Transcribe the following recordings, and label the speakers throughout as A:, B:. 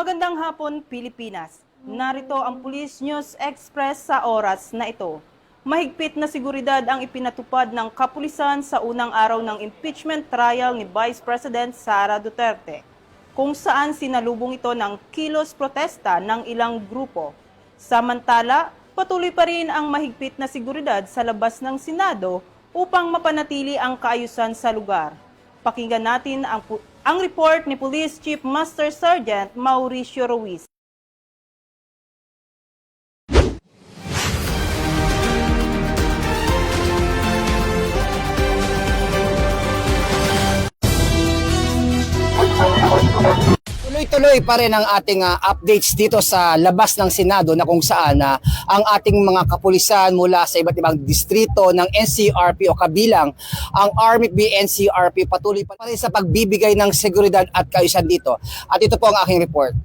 A: Magandang hapon, Pilipinas. Narito ang Police News Express sa oras na ito. Mahigpit na seguridad ang ipinatupad ng kapulisan sa unang araw ng impeachment trial ni Vice President Sara Duterte, kung saan sinalubong ito ng kilos protesta ng ilang grupo. Samantala, patuloy pa rin ang mahigpit na seguridad sa labas ng Senado upang mapanatili ang kaayusan sa lugar. Pakinggan natin ang report ni Police Chief Master Sergeant Mauricio Ruiz.
B: Tuloy-tuloy pa rin ang ating updates dito sa labas ng Senado na kung saan ang ating mga kapulisan mula sa iba't ibang distrito ng NCRP o kabilang ang Army NCRP patuloy pa rin sa pagbibigay ng seguridad at kaayusan dito. At ito po ang aking report.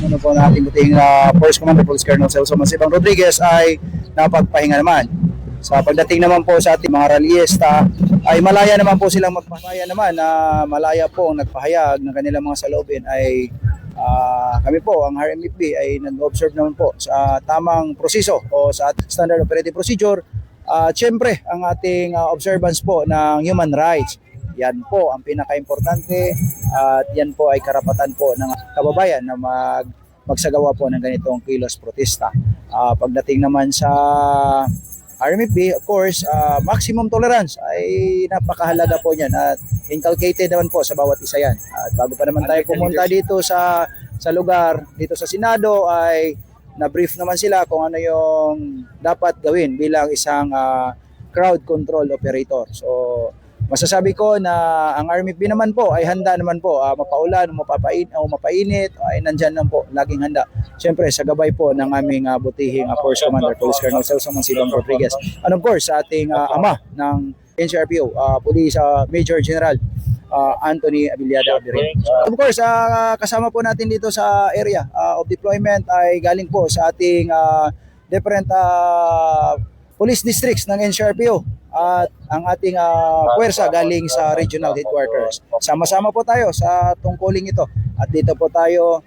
C: Ano po ang ating buting Force Commander Police Colonel Celso Mansibang Rodriguez ay napagpahinga naman. Sa pagdating naman po sa ating mga rallyista ay malaya naman po silang magpahaya naman na malaya po ang nagpahayag ng kanilang mga saloobin ay kami po ang RMFB ay nag-observe naman po sa tamang proseso o sa standard operating procedure. Siyempre ang ating observance po ng human rights. Yan po ang pinaka-importante at yan po ay karapatan po ng kababayan na magsagawa po ng ganitong kilos protesta. Pagdating naman sa RMFB, of course, maximum tolerance ay napakahalaga po niyan at inculcated naman po sa bawat isa yan. At bago pa naman tayo pumunta dito sa lugar, dito sa Senado ay na-brief naman sila kung ano yung dapat gawin bilang isang crowd control operator. So masasabi ko na ang RMFB naman po ay handa naman po mapaulan o mapainit ay nandyan lang po, laging handa. Siyempre sa gabay po ng aming butihing Force Commander Police Colonel Celso Mansibang Rodriguez. And of course sa ating ama ng NCRPO, Police Major General Anthony Abiliada Abirin. Of course, kasama po natin dito sa area of deployment ay galing po sa ating different police districts ng NCRPO at ang ating puwersa galing sa regional headquarters. Sama-sama po tayo sa tungkuling ito at dito po tayo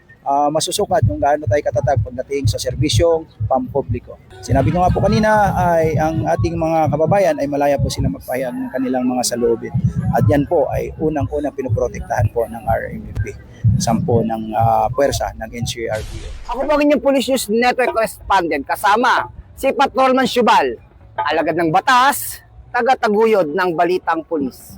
C: masusukat kung gaano tayo katatag pagdating sa serbisyong pampubliko. Sinabi ko nga po kanina ay ang ating mga kababayan ay malaya po sila magpahayag ng kanilang mga saloobin at yan po ay unang-unang pinoprotektahan po ng RMFB, sampo ng puwersa ng NCRPO.
B: Ako po ang inyong Police News Network Correspondent kasama si Patrolman Shubal, alagad ng batas, taga-taguyod ng Balitang Pulis.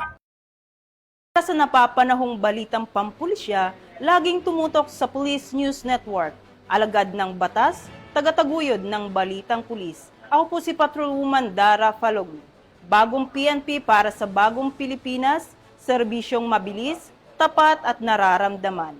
A: Sa napapanahong balitang pampulisya, laging tumutok sa Police News Network, alagad ng batas, taga-taguyod ng Balitang Pulis. Ako po si Patrolwoman Dara Faloglu. Bagong PNP para sa bagong Pilipinas, serbisyong mabilis, tapat at nararamdaman.